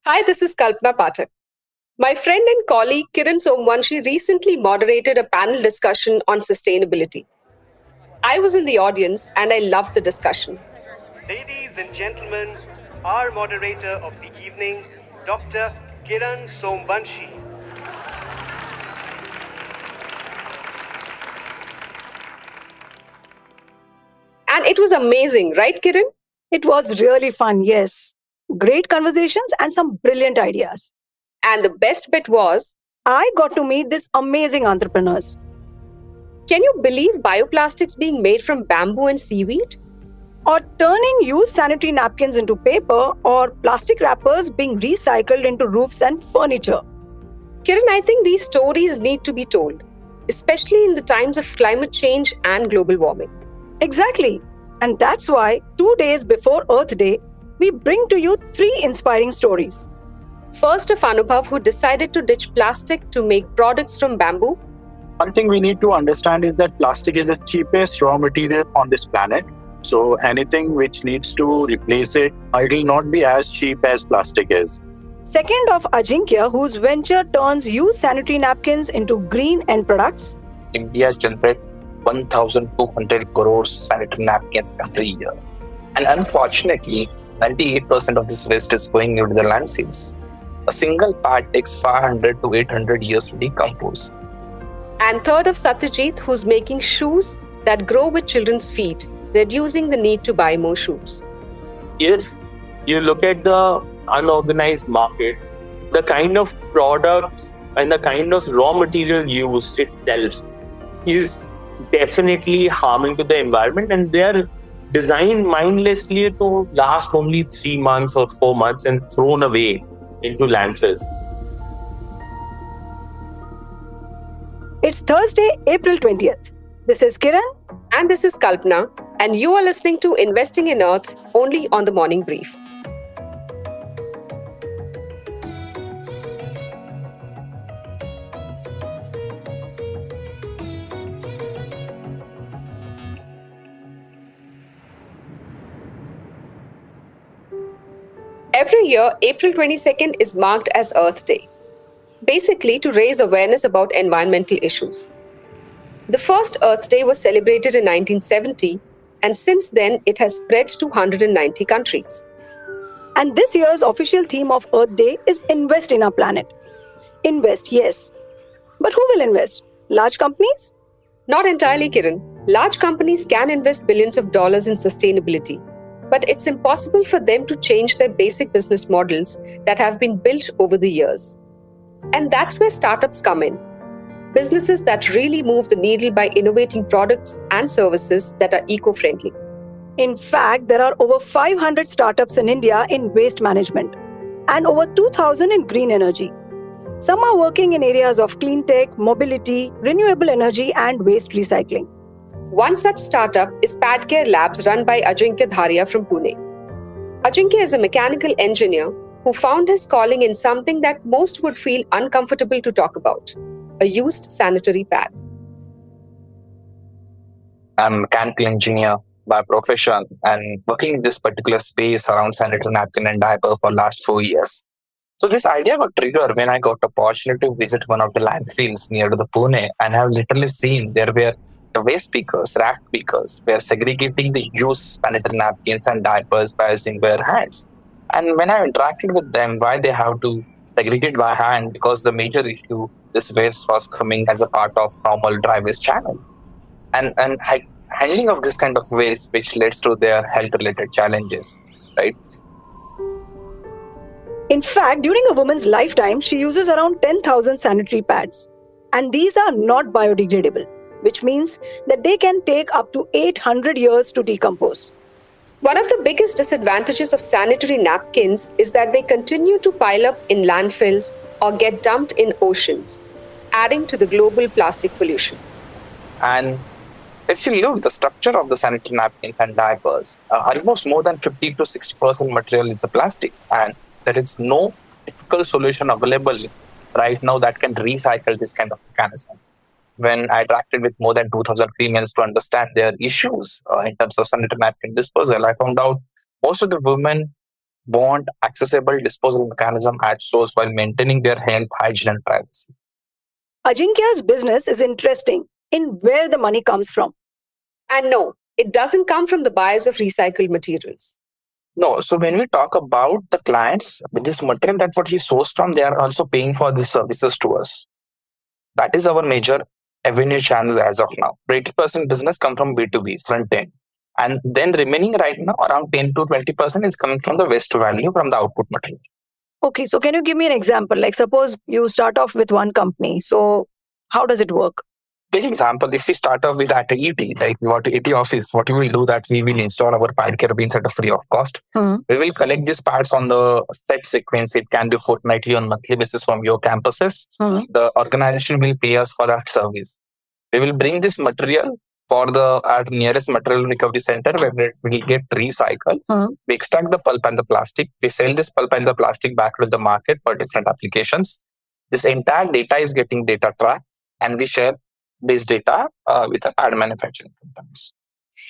Hi, this is Kalpana Pathak. My friend and colleague Kiran Somwanshi recently moderated a panel discussion on sustainability. I was in the audience and I loved the discussion. Ladies and gentlemen, our moderator of the evening, Dr. Kiran Somvanshi. And it was amazing, right, Kiran? It was really fun, yes. Great conversations and some brilliant ideas. And the best bit was, I got to meet these amazing entrepreneurs. can you believe bioplastics being made from bamboo and seaweed? Or turning used sanitary napkins into paper, or plastic wrappers being recycled into roofs and furniture. Kiran, I think these stories need to be told, especially in the times of climate change and global warming. Exactly. And that's why 2 days before Earth Day, we bring to you 3 inspiring stories. First, of Anubhav, who decided to ditch plastic to make products from bamboo. One thing we need to understand is that plastic is the cheapest raw material on this planet. So anything which needs to replace it, it will not be as cheap as plastic is. Second, of Ajinkya, whose venture turns used sanitary napkins into green end products. India generates 1,200 crores sanitary napkins every year. And unfortunately, 98% of this waste is going into the landfills. A single pad takes 500 to 800 years to decompose. And third, of Satyajit, who's making shoes that grow with children's feet, reducing the need to buy more shoes. If you look at the unorganized market, the kind of products and the kind of raw material used itself is definitely harming to the environment, and they are designed mindlessly to last only 3 months or 4 months and thrown away into landfills. It's Thursday, April 20th. This is Kiran. And this is Kalpana, and you are listening to Investing in Earth only on the Morning Brief. Every year, April 22nd is marked as Earth Day, basically to raise awareness about environmental issues. The first Earth Day was celebrated in 1970, and since then it has spread to 190 countries. And this year's official theme of Earth Day is Invest in our planet. Invest, yes. But who will invest? Large companies? Not entirely, Kiran. Large companies can invest billions of dollars in sustainability, but it's impossible for them to change their basic business models that have been built over the years. And that's where startups come in. Businesses that really move the needle by innovating products and services that are eco-friendly. In fact, there are over 500 startups in India in waste management and over 2,000 in green energy. Some are working in areas of clean tech, mobility, renewable energy, and waste recycling. One such startup is Padcare Labs, run by Ajinkya Dharia from Pune. Ajinkya is a mechanical engineer who found his calling in something that most would feel uncomfortable to talk about: a used sanitary pad. I'm a mechanical engineer by profession and working in this particular space around sanitary napkin and diaper for last 4 years. So this idea got triggered when I got the opportunity to visit one of the landfills near to the Pune, and have literally seen there were the waste pickers, rack pickers, were segregating the used sanitary napkins and diapers by using bare hands. And when I interacted with them, why they have to segregate by hand, because the major issue, this waste was coming as a part of normal dry waste channel. And handling of this kind of waste, which leads to their health related challenges, right? In fact, during a woman's lifetime, she uses around 10,000 sanitary pads. And these are not biodegradable, which means that they can take up to 800 years to decompose. One of the biggest disadvantages of sanitary napkins is that they continue to pile up in landfills or get dumped in oceans, adding to the global plastic pollution. And if you look the structure of the sanitary napkins and diapers, almost more than 50 to 60% material is a plastic, and there is no typical solution available right now that can recycle this kind of mechanism. When I interacted with more than 2,000 females to understand their issues in terms of sanitary napkin disposal, I found out most of the women want accessible disposal mechanism at source while maintaining their health, hygiene, and privacy. Ajinkya's business is interesting in where the money comes from. And no, it doesn't come from the buyers of recycled materials. No, so when we talk about the clients, with this material that what we source from, they are also paying for these services to us. That is our major revenue channel as of now. 80% business come from B2B, front end. And then remaining right now, around 10 to 20% is coming from the waste to value from the output material. Okay, so can you give me an example? Like suppose you start off with one company. So how does it work? Take example, if we start off with at ET, like what ET office, what we will do that we will install our pad care bins at a free of cost. We will collect these pads on the set sequence. It can be fortnightly on monthly basis from your campuses. The organization will pay us for that service. We will bring this material for the at nearest material recovery center where it will get recycled. We extract the pulp and the plastic. We sell this pulp and the plastic back to the market for different applications. This entire data is getting data tracked, and we share this data with the pad manufacturing companies.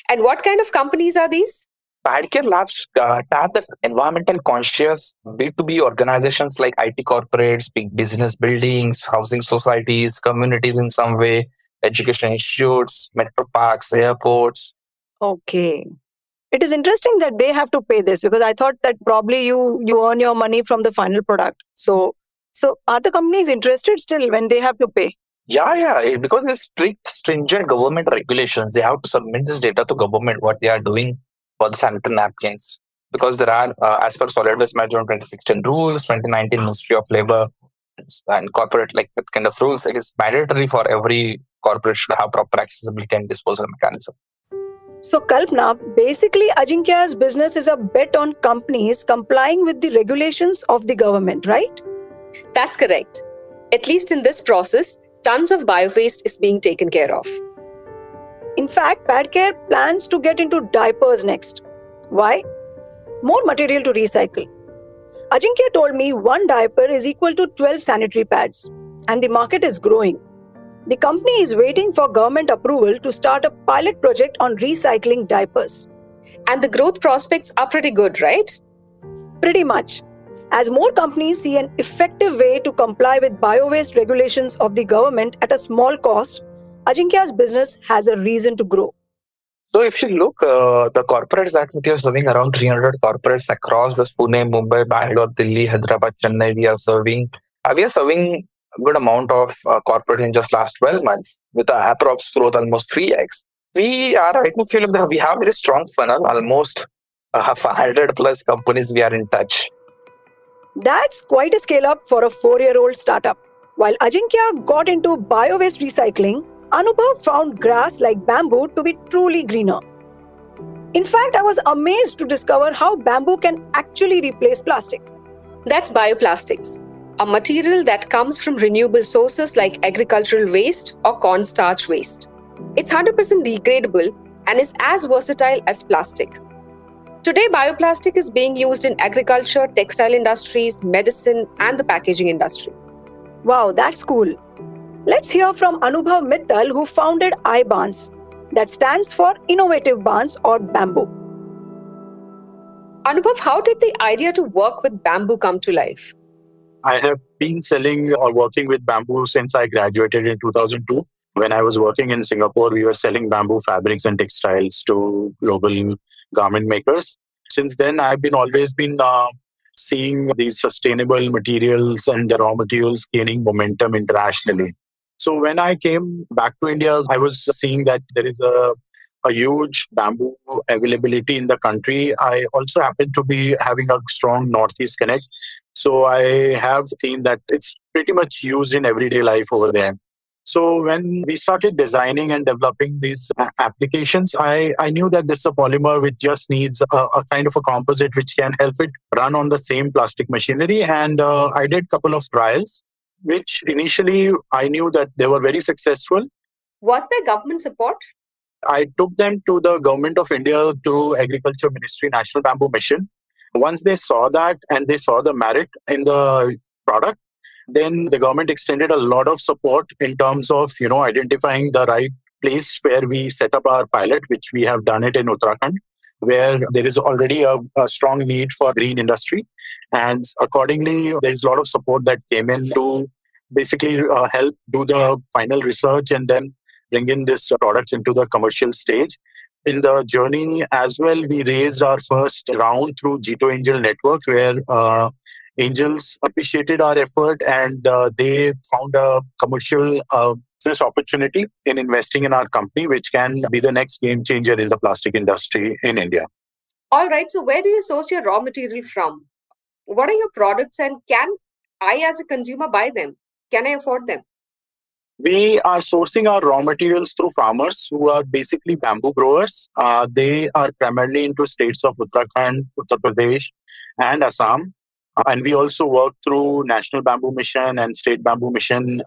And what kind of companies are these? Pad Care Labs tap the environmental conscious B2B organizations like IT corporates, big business buildings, housing societies, communities in some way, education institutes, metro parks, airports. Okay. It is interesting that they have to pay this because I thought that probably you earn your money from the final product. So are the companies interested still when they have to pay? Yeah, because it's strict, stringent government regulations. They have to submit this data to government, what they are doing for the sanitary napkins. Because there are, as per Solid Waste Management 2016 rules, 2019 Ministry of Labor and corporate, like that kind of rules, it is mandatory for every corporate should have proper accessibility and disposal mechanism. So Kalpana, basically Ajinkya's business is a bet on companies complying with the regulations of the government, right? That's correct. At least in this process, tons of bio-waste is being taken care of. In fact, Padcare plans to get into diapers next. Why? More material to recycle. Ajinkya told me one diaper is equal to 12 sanitary pads, and the market is growing. The company is waiting for government approval to start a pilot project on recycling diapers. And the growth prospects are pretty good, right? Pretty much. As more companies see an effective way to comply with bio-waste regulations of the government at a small cost, Ajinkya's business has a reason to grow. So if you look, the corporates that we are serving, around 300 corporates across the Pune, Mumbai, Bangalore, Delhi, Hyderabad, Chennai, we are serving a good amount of corporate in just last 12 months with a approx growth almost 3x. We are right now, if you look, we have a very strong funnel, almost 500 plus companies we are in touch. That's quite a scale up for a 4-year-old startup. While Ajinkya got into bio-waste recycling, Anubhav found grass like bamboo to be truly greener. In fact, I was amazed to discover how bamboo can actually replace plastic. That's bioplastics, a material that comes from renewable sources like agricultural waste or cornstarch waste. It's 100% degradable and is as versatile as plastic. Today, bioplastic is being used in agriculture, textile industries, medicine, and the packaging industry. Wow, that's cool. Let's hear from Anubhav Mittal, who founded iBarns, that stands for Innovative Barns or Bamboo. Anubhav, how did the idea to work with bamboo come to life? I have been selling or working with bamboo since I graduated in 2002. When I was working in Singapore, we were selling bamboo fabrics and textiles to global garment makers. Since then, I've always been seeing these sustainable materials and the raw materials gaining momentum internationally. So when I came back to India, I was seeing that there is a huge bamboo availability in the country. I also happen to be having a strong Northeast connect. So I have seen that it's pretty much used in everyday life over there. So when we started designing and developing these applications, I knew that this is a polymer which just needs a kind of a composite which can help it run on the same plastic machinery. And I did a couple of trials, which initially I knew that they were very successful. Was there government support? I took them to the Government of India, to Agriculture Ministry National Bamboo Mission. Once they saw that and they saw the merit in the product, then the government extended a lot of support in terms of, identifying the right place where we set up our pilot, which we have done it in Uttarakhand. where there is already a strong need for green industry. And accordingly, there's a lot of support that came in to basically help do the final research and then bring in this products into the commercial stage. In the journey as well, we raised our first round through G2 Angel Network, where angels appreciated our effort and they found a commercial business opportunity in investing in our company, which can be the next game changer in the plastic industry in India. All right, so where do you source your raw material from? What are your products, and can I, as a consumer, buy them? Can I afford them? We are sourcing our raw materials through farmers who are basically bamboo growers. They are primarily into states of Uttarakhand, Uttar Pradesh, and Assam. And we also work through National Bamboo Mission and State Bamboo Mission,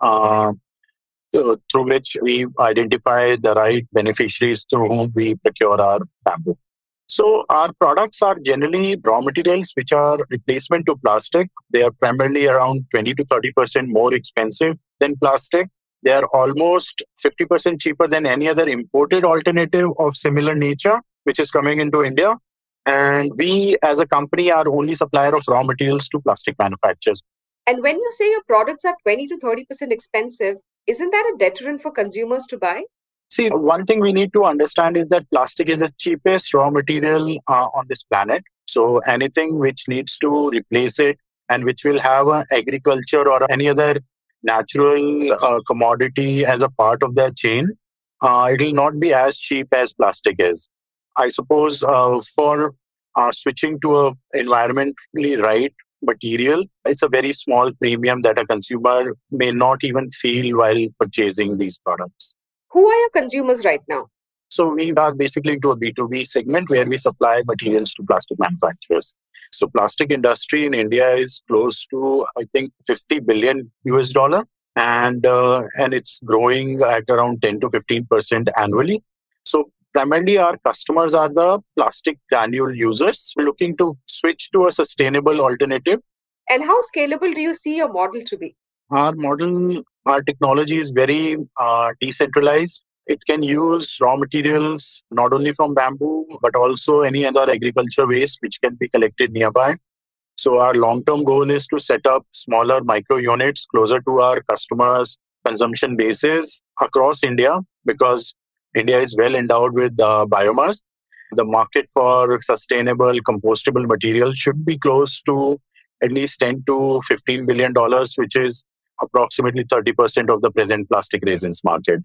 through which we identify the right beneficiaries through whom we procure our bamboo. So our products are generally raw materials which are replacement to plastic. They are primarily around 20 to 30% more expensive than plastic. They are almost 50% cheaper than any other imported alternative of similar nature, which is coming into India. And we, as a company, are only supplier of raw materials to plastic manufacturers. And when you say your products are 20 to 30% expensive, isn't that a deterrent for consumers to buy? See, one thing we need to understand is that plastic is the cheapest raw material on this planet. So anything which needs to replace it and which will have agriculture or any other natural commodity as a part of their chain, it will not be as cheap as plastic is. I suppose for switching to a environmentally right material, it's a very small premium that a consumer may not even feel while purchasing these products. Who are your consumers right now? So we are basically into a B2B segment where we supply materials to plastic manufacturers. So plastic industry in India is close to, I think, 50 billion US dollar, and it's growing at around 10 to 15% annually. So primarily our customers are the plastic granule users looking to switch to a sustainable alternative. And how scalable do you see your model to be? Our technology is very decentralized. It can use raw materials not only from bamboo, but also any other agriculture waste which can be collected nearby. So our long-term goal is to set up smaller micro units closer to our customers' consumption bases across India, because India is well endowed with biomass. The market for sustainable compostable material should be close to at least 10 to $15 billion, which is approximately 30% of the present plastic resins market.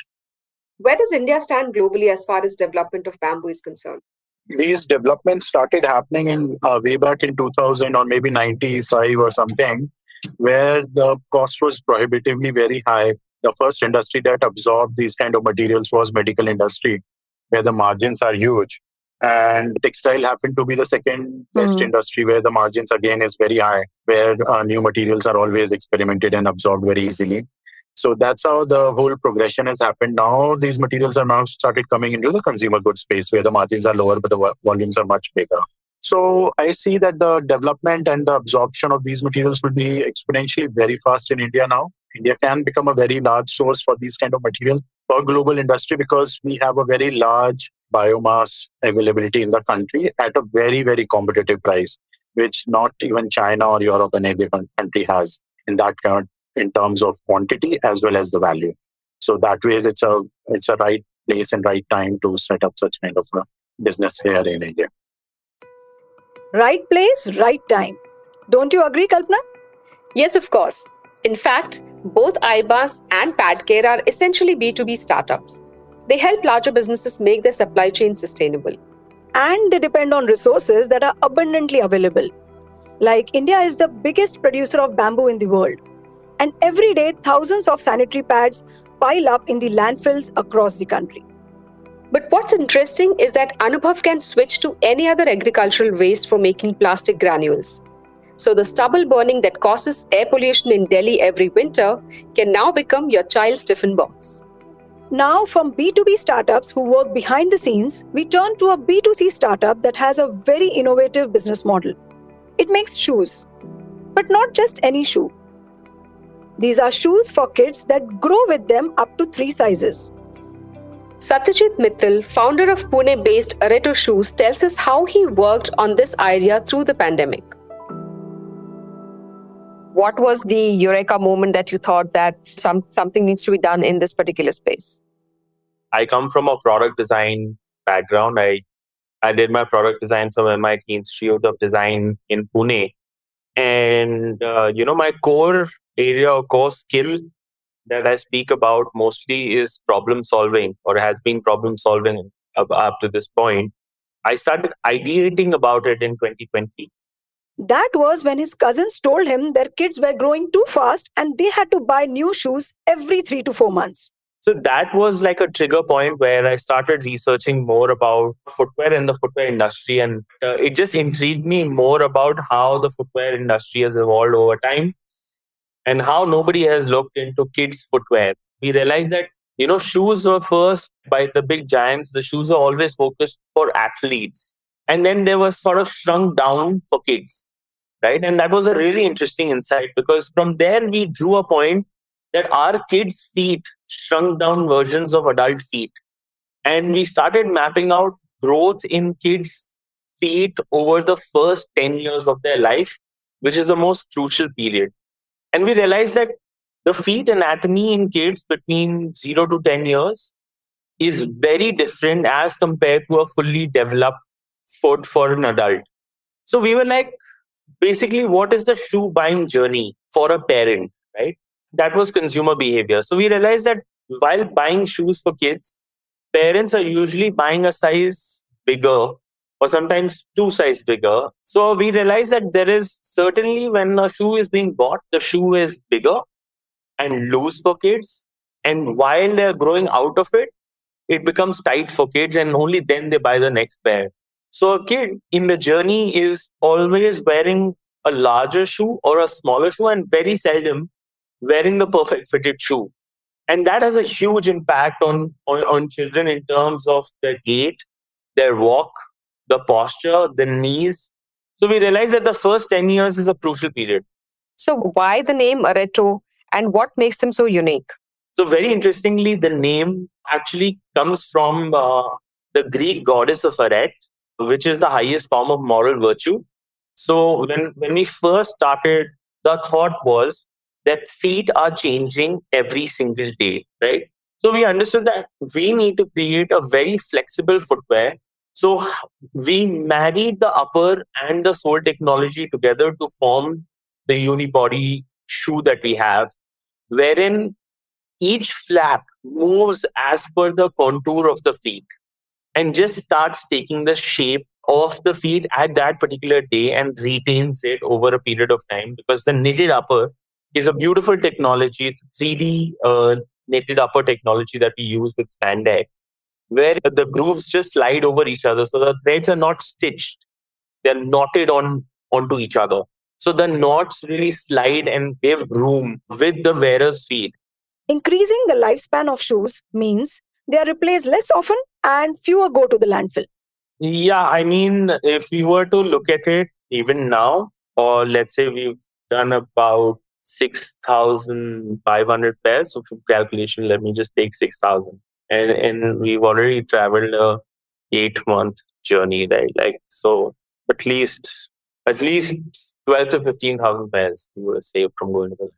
Where does India stand globally as far as development of bamboo is concerned? These developments started happening in way back in 2000 or maybe 95 or something, where the cost was prohibitively very high. The first industry that absorbed these kind of materials was medical industry, where the margins are huge. And textile happened to be the second best industry, where the margins again is very high, where new materials are always experimented and absorbed very easily. So that's how the whole progression has happened. Now these materials are now started coming into the consumer goods space, where the margins are lower, but the volumes are much bigger. So I see that the development and the absorption of these materials will be exponentially very fast in India now. India can become a very large source for these kind of materials for global industry, because we have a very large biomass availability in the country at a very, very competitive price, which not even China or Europe and any different country has in that kind, in terms of quantity as well as the value. So that way, it's a right place and right time to set up such kind of a business here in India. Right place, right time. Don't you agree, Kalpana? Yes, of course. In fact, both iBus and Padcare are essentially B2B startups. They help larger businesses make their supply chain sustainable. And they depend on resources that are abundantly available. Like India is the biggest producer of bamboo in the world. And every day, thousands of sanitary pads pile up in the landfills across the country. But what's interesting is that Anubhav can switch to any other agricultural waste for making plastic granules. So the stubble burning that causes air pollution in Delhi every winter can now become your child's tiffin box. Now, from B2B startups who work behind the scenes, we turn to a B2C startup that has a very innovative business model. It makes shoes, but not just any shoe. These are shoes for kids that grow with them up to 3 sizes. Satyajit Mittal, founder of Pune-based Areto Shoes, tells us how he worked on this idea through the pandemic. What was the eureka moment that you thought that something needs to be done in this particular space? I come from a product design background. I did my product design from MIT Institute of Design in Pune. And, my core area or core skill that I speak about mostly is problem solving, or has been problem solving up to this point. I started ideating about it in 2020. That was when his cousins told him their kids were growing too fast and they had to buy new shoes every 3 to 4 months. So that was like a trigger point where I started researching more about footwear and the footwear industry. And it just intrigued me more about how the footwear industry has evolved over time and how nobody has looked into kids' footwear. We realized that, shoes were first by the big giants. The shoes are always focused for athletes. And then they were sort of shrunk down for kids, right? And that was a really interesting insight, because from there we drew a point that our kids' feet shrunk down versions of adult feet. And we started mapping out growth in kids' feet over the first 10 years of their life, which is the most crucial period. And we realized that the feet anatomy in kids between 0 to 10 years is very different as compared to a fully developed foot for an adult. So we were like, basically, what is the shoe buying journey for a parent, right? That was consumer behavior. So we realized that while buying shoes for kids, parents are usually buying a size bigger or sometimes 2 sizes bigger. So we realized that there is certainly, when a shoe is being bought, the shoe is bigger and loose for kids. And while they're growing out of it, it becomes tight for kids, and only then they buy the next pair. So a kid in the journey is always wearing a larger shoe or a smaller shoe, and very seldom wearing the perfect fitted shoe. And that has a huge impact on children in terms of their gait, their walk, the posture, the knees. So we realized that the first 10 years is a crucial period. So why the name Areto, and what makes them so unique? So very interestingly, the name actually comes from the Greek goddess of Aret, which is the highest form of moral virtue. So when we first started, the thought was that feet are changing every single day, right? So we understood that we need to create a very flexible footwear. So we married the upper and the sole technology together to form the unibody shoe that we have, wherein each flap moves as per the contour of the feet and just starts taking the shape of the feet at that particular day and retains it over a period of time, because the knitted upper is a beautiful technology. It's 3D knitted upper technology that we use with spandex, where the grooves just slide over each other. So the threads are not stitched. They're knotted onto each other. So the knots really slide and give room with the wearer's feet. Increasing the lifespan of shoes means they are replaced less often and fewer go to the landfill. Yeah, I mean, if we were to look at it even now, or let's say we've done about 6,500 pairs. So for calculation, let me just take 6,000. And we've already traveled a 8-month journey, right? Like, so at least 12 to 15,000 pairs you would have saved from going to the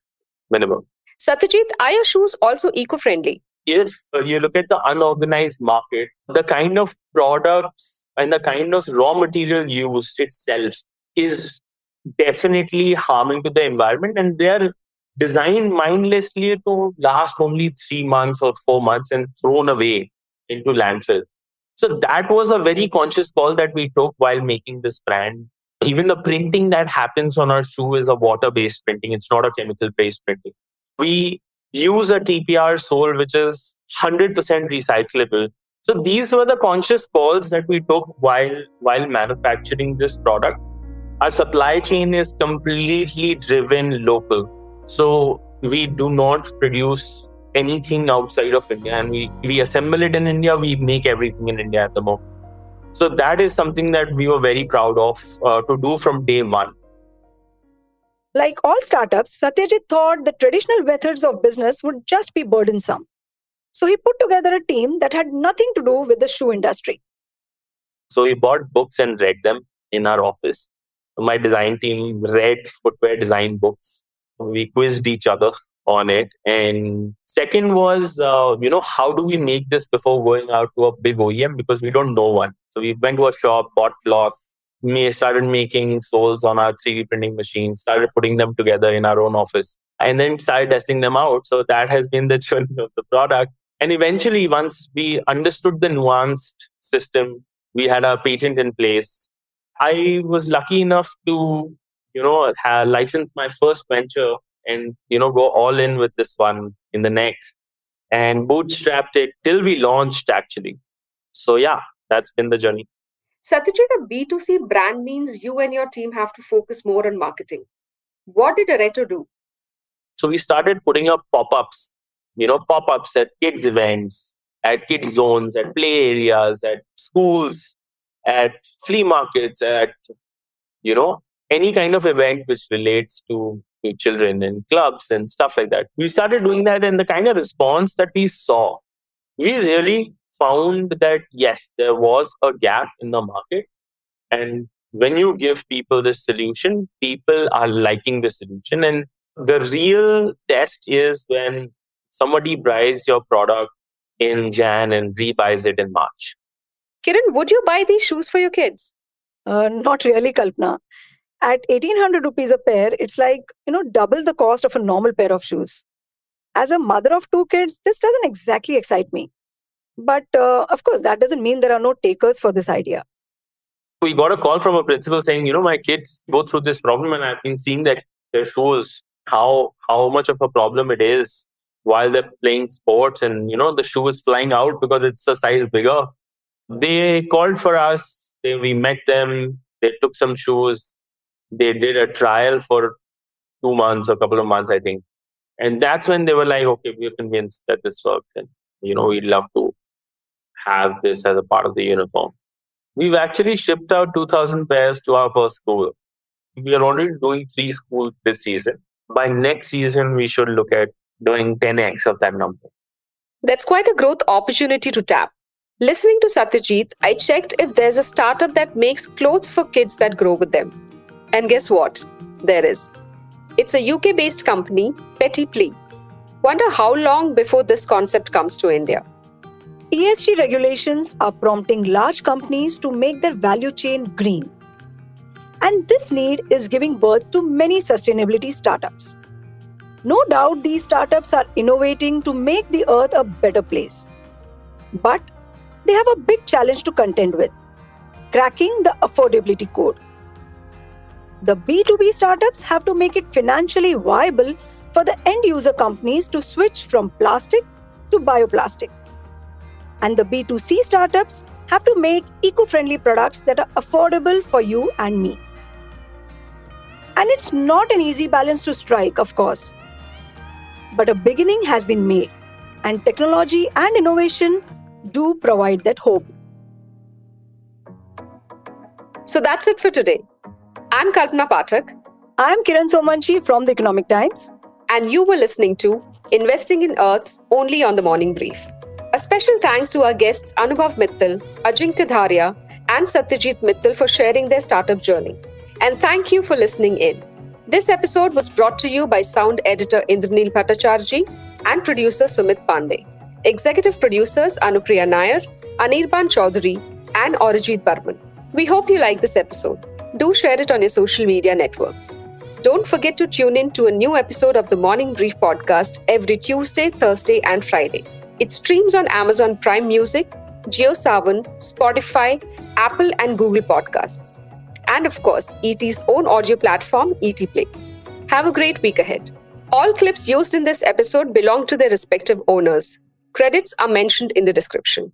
minimum. Satyajit, are your shoes also eco-friendly? If you look at the unorganized market, the kind of products and the kind of raw material used itself is definitely harming to the environment, and they are designed mindlessly to last only 3 months or 4 months and thrown away into landfills. So that was a very conscious call that we took while making this brand. Even the printing that happens on our shoe is a water-based printing. It's not a chemical-based printing. We use a TPR sole, which is 100% recyclable. So these were the conscious calls that we took while manufacturing this product. Our supply chain is completely driven local. So we do not produce anything outside of India, and we assemble it in India. We make everything in India at the moment. So that is something that we were very proud of to do from day one. Like all startups, Satyajit thought the traditional methods of business would just be burdensome. So he put together a team that had nothing to do with the shoe industry. So we bought books and read them in our office. My design team read footwear design books. We quizzed each other on it. And second was, how do we make this before going out to a big OEM? Because we don't know one. So we went to a shop, bought cloth, started making soles on our 3D printing machine, started putting them together in our own office, and then started testing them out. So that has been the journey of the product. And eventually, once we understood the nuanced system, we had a patent in place. I was lucky enough to, license my first venture and, go all in with this one in the next, and bootstrapped it till we launched actually. So yeah, that's been the journey. Satyajit, a B2C brand means you and your team have to focus more on marketing. What did Areto do? So we started putting up pop-ups at kids events, at kids zones, at play areas, at schools, at flea markets, at, any kind of event which relates to children and clubs and stuff like that. We started doing that, and the kind of response that we saw, we really found that, yes, there was a gap in the market. And when you give people this solution, people are liking the solution. And the real test is when somebody buys your product in Jan and rebuys it in March. Kiran, would you buy these shoes for your kids? Not really, Kalpana. At 1,800 rupees a pair, it's like, double the cost of a normal pair of shoes. As a mother of 2 kids, this doesn't exactly excite me. But of course, that doesn't mean there are no takers for this idea. We got a call from a principal saying, my kids go through this problem, and I've been seeing that their shoes, how much of a problem it is while they're playing sports, and the shoe is flying out because it's a size bigger. They called for us. We met them. They took some shoes. They did a trial for 2 months, a couple of months, I think. And that's when they were like, okay, we're convinced that this works. And, we'd love to have this as a part of the uniform. We've actually shipped out 2,000 pairs to our first school. We are already doing 3 schools this season. By next season, we should look at doing 10x of that number. That's quite a growth opportunity to tap. Listening to Satyajit, I checked if there's a startup that makes clothes for kids that grow with them. And guess what? There is. It's a UK-based company, Petit Pli. Wonder how long before this concept comes to India. ESG regulations are prompting large companies to make their value chain green. And this need is giving birth to many sustainability startups. No doubt these startups are innovating to make the earth a better place. But they have a big challenge to contend with: cracking the affordability code. The B2B startups have to make it financially viable for the end user companies to switch from plastic to bioplastic. And the B2C startups have to make eco-friendly products that are affordable for you and me. And it's not an easy balance to strike, of course. But a beginning has been made, and technology and innovation do provide that hope. So that's it for today. I'm Kalpana Pathak. I'm Kiran Somanchi from the Economic Times. And you were listening to Investing in Earth only on the Morning Brief. A special thanks to our guests Anubhav Mittal, Ajinkya Dharia, and Satyajit Mittal for sharing their startup journey. And thank you for listening in. This episode was brought to you by sound editor Indranil Bhattacharjee and producer Sumit Pandey. Executive producers Anupriya Nair, Anirban Chaudhary, and Arijit Barman. We hope you like this episode. Do share it on your social media networks. Don't forget to tune in to a new episode of the Morning Brief podcast every Tuesday, Thursday, and Friday. It streams on Amazon Prime Music, JioSaavn, Spotify, Apple and Google Podcasts. And of course, ET's own audio platform, ET Play. Have a great week ahead. All clips used in this episode belong to their respective owners. Credits are mentioned in the description.